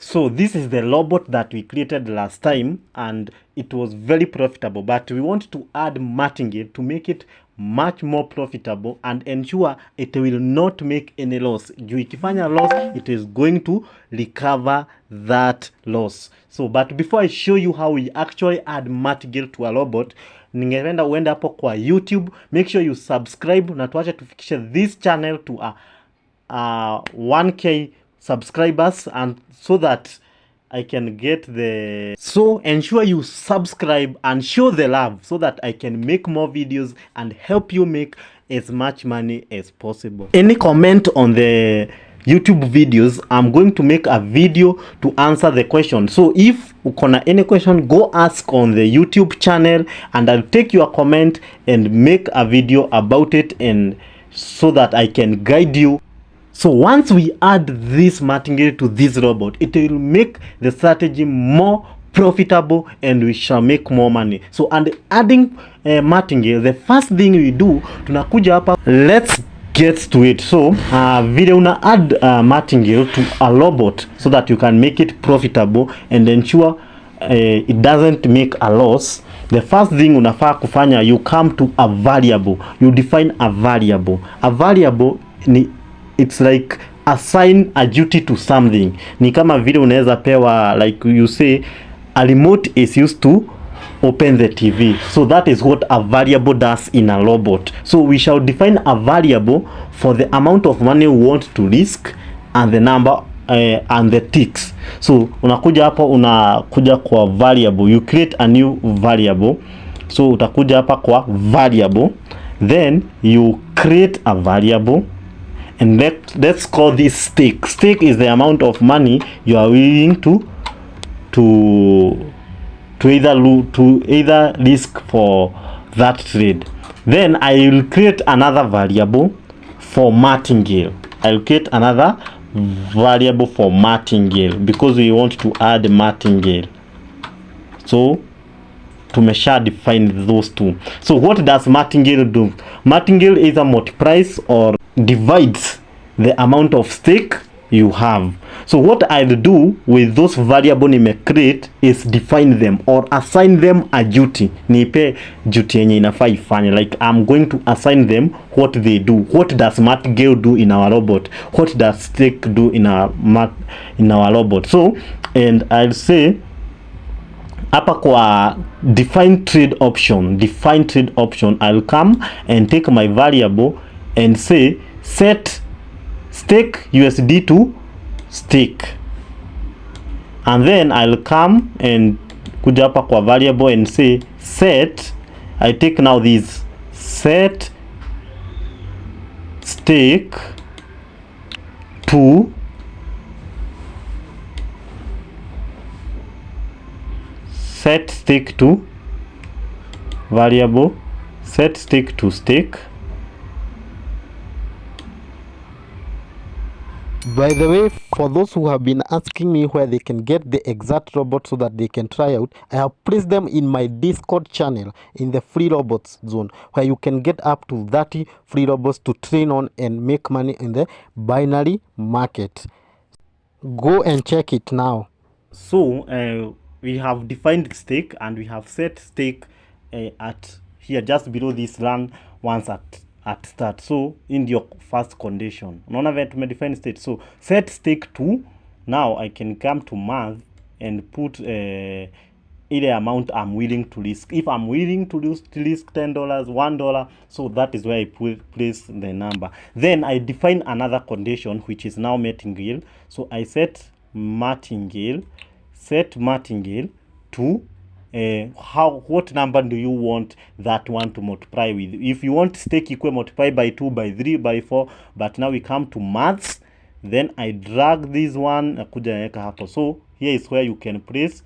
So this is the robot that we created last time, and it was very profitable, but we want to add Martingale to make it much more profitable and ensure it will not make any loss. Juu ikifanya loss, it is going to recover that loss. So but before I show you how we actually add Martingale to a robot, ningependa uende hapo kwa YouTube, make sure you subscribe na tuache tufikishe this channel to a 1k subscribers, and so that I can get the... So ensure you subscribe and show the love so that I can make more videos and help you make as much money as possible. Any comment on the YouTube videos, I'm going to make a video to answer the question. So if ukona any question, go ask on the YouTube channel and I'll take your comment and make a video about it, and so that I can guide you. So once we add this Martingale to this robot, it will make the strategy more profitable and we shall make more money. So and adding Martingale, the first thing we do, tunakuja hapa, let's get to it. So vile una add Martingale to a robot so that you can make it profitable and ensure it doesn't make a loss. The first thing unafaa kufanya, you come to a variable. You define a variable. A variable ni, it's like assign a duty to something. Ni kama vile unaweza pewa, like you say, a remote is used to open the TV. So that is what a variable does in a robot. So we shall define a variable for the amount of money we want to risk and the number and the ticks. So unakuja hapa, unakuja kwa variable, you create a new variable. So utakuja hapa kwa variable, then you create a variable, and let's call this stake. Stake is the amount of money you are willing to either risk for that trade. Then I will create another variable for Martingale. I'll create another variable for Martingale because we want to add Martingale. So tumesha define those two. So what does Martingale do? Martingale either multiplies or divides the amount of stake you have. So what I'll do with those variable nime create is define them or assign them a duty. Nipe duty yenye inafaa ifanye. Like I'm going to assign them what they do. What does Martingale do in our robot? What does stake do in our robot? So and I'll say hapa kwa define trade option, I'll come and take my variable and say set stake USD to stake, and then I'll come and kuja hapa kwa variable and say set, I take now this, set stake to variable, set stake to stake. By the way, for those who have been asking me where they can get the exact robot so that they can try out, I have placed them in my Discord channel in the free robots zone, where you can get up to 30 free robots to train on and make money in the binary market. Go and check it now. So we have defined stake and we have set stake at here just below this run once at start. So in your first condition, unaona vile tumedefine state. So set stake to, now I can come to math and put ile amount I'm willing to risk. If I'm willing to risk $10, $1, so that is where I place the number. Then I define another condition, which is now Martingale. So I set Martingale to what number do you want that one to multiply with? If you want stake equal multiply by 2, by 3, by 4, but now we come to maths, then I drag this one nakuja naweka hapo. So here is where you can place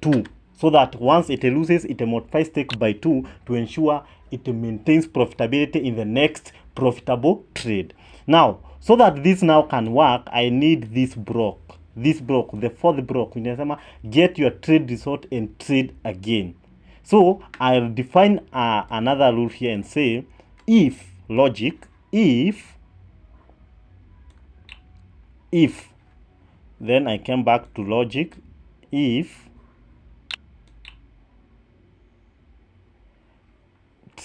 2, so that once it loses, it multiplies stake by 2 to ensure it maintains profitability in the next profitable trade. Now, so that this now can work, I need this block. The fourth block, inasema get your trade result and trade again. So I'll define another rule here and say if Then I came back to logic. If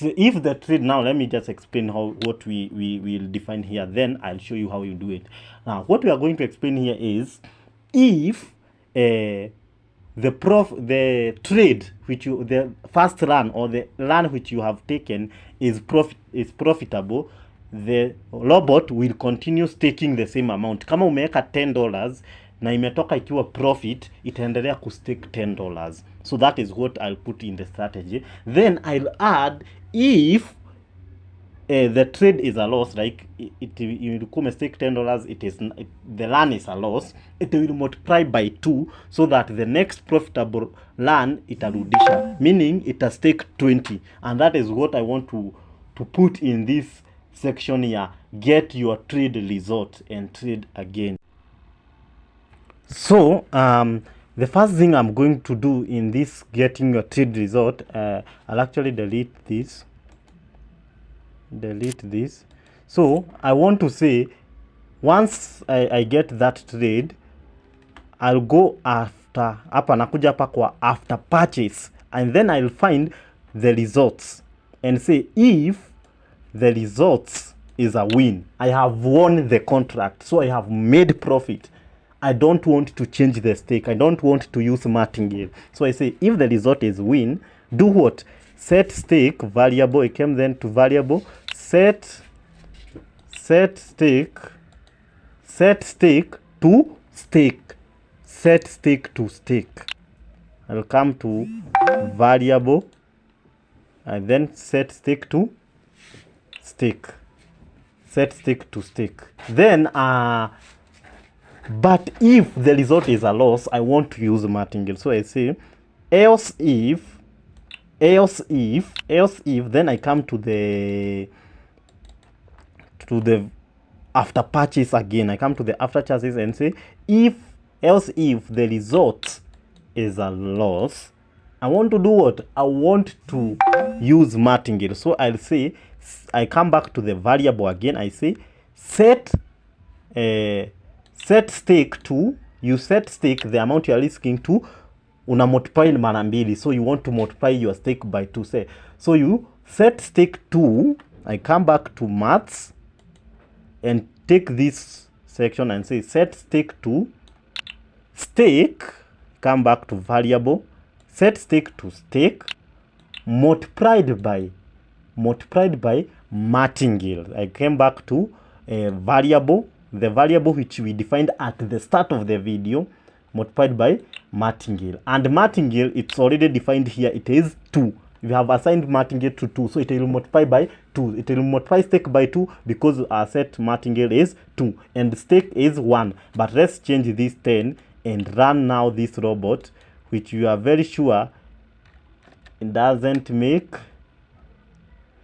the trade, now let me just explain what we will define here, then I'll show you how you do it. Now what we are going to explain here is if the trade which the first run or the run which you have taken is profitable, the robot will continue staking the same amount. Kama umeweka $10 na imetoka ikiwa profit, itaendelea kustake $10. So that is what I'll put in the strategy. Then I'll add if the trade is a loss, like you mistake $10, the run is a loss, it will multiply by 2 so that the next profitable run itarudisha, meaning it stake 20. And that is what I want to put in this section here: get your trade result and trade again. So the first thing I'm going to do in this getting your trade result, I'll actually delete this. So I want to say once I get that trade, I'll go after hapa, nakuja hapa kwa after purchase, and then I'll find the results and say if the results is a win, I have won the contract, so I have made profit. I don't want to change the stake. I don't want to use Martingale. So I say if the result is win, do what? Set stake variable. I came then to variable. Set stake to stake. Set stake to stake. I'll come to variable and then set stake to stake. Set stake to stake. Then but if the result is a loss, I want to use Martingale. So I say else if, then I come to the after purchase again. I come to the after purchase and say if the result is a loss, I want to do what? I want to use Martingale. So I'll say, I come back to the variable again. I say set stake to, you set stake the amount you are risking to, una multiply mara mbili. So you want to multiply your stake by 2. Say so you set stake to, I come back to maths and take this section and say set stake to stake, come back to variable, set stake to stake multiplied by Martingale. I came back to variable, the variable which we defined at the start of the video, multiplied by Martingale. And Martingale, it's already defined here, it is 2. We have assigned Martingale to 2, so it will multiply by 2. It will multiply stake by 2 because our set Martingale is 2 and stake is 1. But let's change this 10 and run now this robot, which you are very sure it doesn't make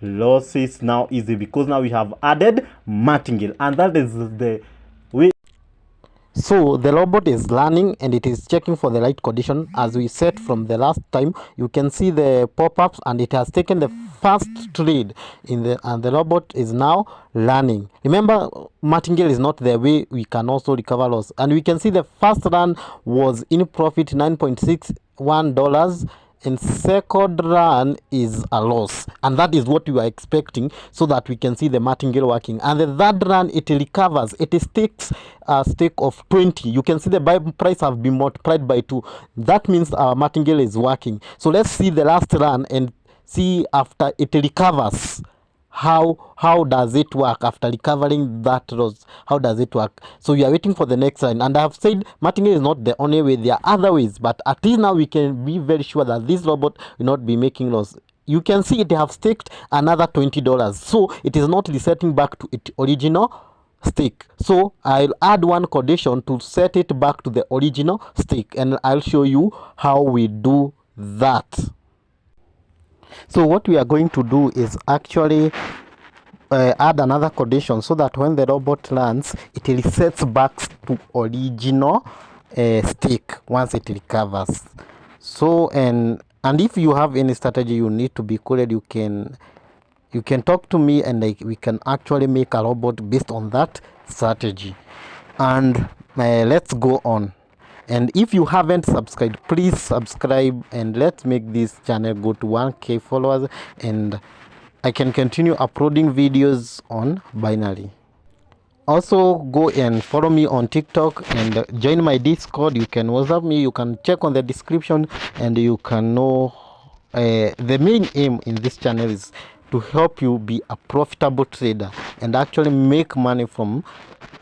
losses now easy, because now we have added Martingale, and that is the way. So the robot is learning and it is checking for the right condition. As we said from the last time, you can see the pop-ups and it has taken the first trade and the robot is now learning. Remember, Martingale is not the way we can also recover loss, and we can see the first run was in profit $9.61, and second run is a loss, and that is what we are expecting, so that we can see the Martingale working. And the third run, it recovers, it takes a stake of 20. You can see the buy price have been multiplied by 2. That means our Martingale is working. So let's see the last run and see after it recovers, how does it work after recovering that loss. How does it work? So we are waiting for the next line, and I have said Martingale is not the only way, there are other ways, but at least now we can be very sure that this robot will not be making loss. You can see it have staked another $20, so it is not resetting back to its original stake. So I'll add one condition to set it back to the original stake, and I'll show you how we do that. So what we are going to do is actually add another condition, so that when the robot lands, it resets back to original stake once it recovers. So and if you have any strategy you need to be coded, you can talk to me, and we can actually make a robot based on that strategy. and let's go on. And if you haven't subscribed, please subscribe, and let's make this channel go to 1k followers, and I can continue uploading videos on binary. Also, go and follow me on TikTok and join my Discord. You can WhatsApp me, you can check on the description, and you can know the main aim in this channel is to help you be a profitable trader and actually make money from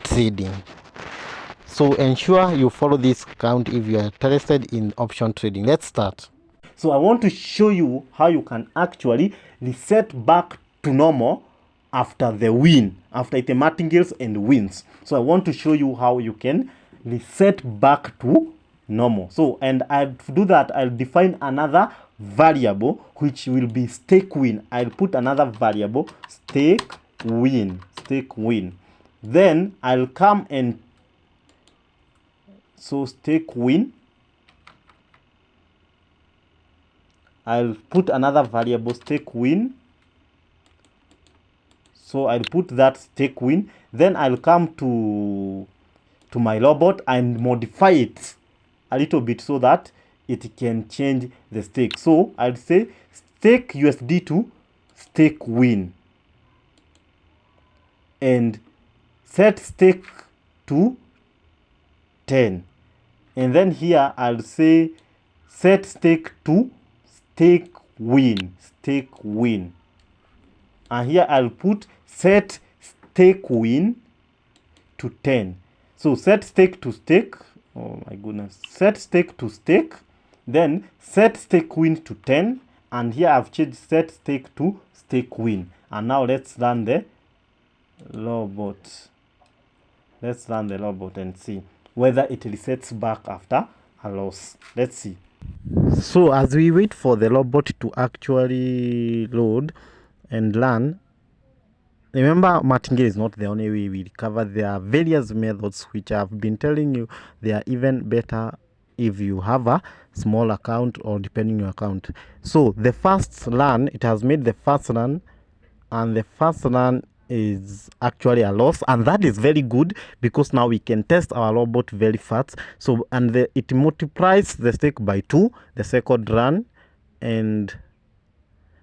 trading. So ensure you follow this account if you are interested in option trading. Let's start. So I want to show you how you can actually reset back to normal after the win, after it martingales and wins. So I want to show you how you can reset back to normal. So, and to do that, I'll define another variable which will be stake win. I'll put another variable stake win. Then I'll come and stake win. I'll put another variable stake win. So I'll put that stake win. Then I'll come to my robot and modify it a little bit so that it can change the stake. So I'll say stake USD to stake win and set stake to 10. And then here I'll say set stake to stake win. And here I'll put set stake win to 10. So set stake to stake. Oh my goodness. Set stake to stake. Then set stake win to 10. And here I've changed set stake to stake win. And now let's run the robot. Let's run the robot and see whether it resets back after a loss. Let's see. So as we wait for the robot to actually load and learn, remember, martingale is not the only way we recover. There are various methods which I've been telling you. They are even better if you have a small account or depending on your account. So the first run, it has made the first run, and the first run is actually a loss, and that is very good because now we can test our robot very fast. So and it multiplies the stake by 2 the second run, and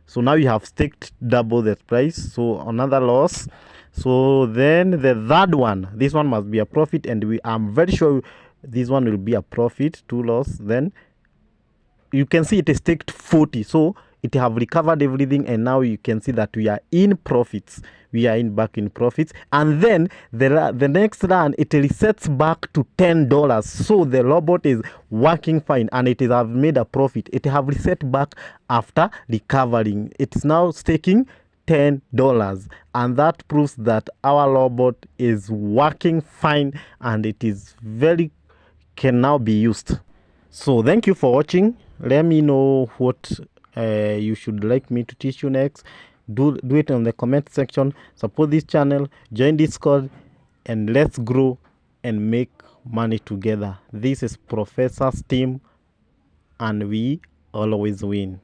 so now you have staked double the price. So another loss. So then the third one, this one must be a profit, and I'm very sure this one will be a profit. 2 loss. Then you can see it is staked 40. So it have recovered everything, and now you can see that we are in profits. We are back in profits. And then the next run, it resets back to $10. So the robot is working fine, and it have made a profit. It have reset back after recovering. It's now staking $10, and that proves that our robot is working fine, and it is can now be used. So thank you for watching. Let me know what you should like me to teach you next. Do it in the comment section. Support this channel, join Discord, and let's grow and make money together. This is Professor's team, and we always win.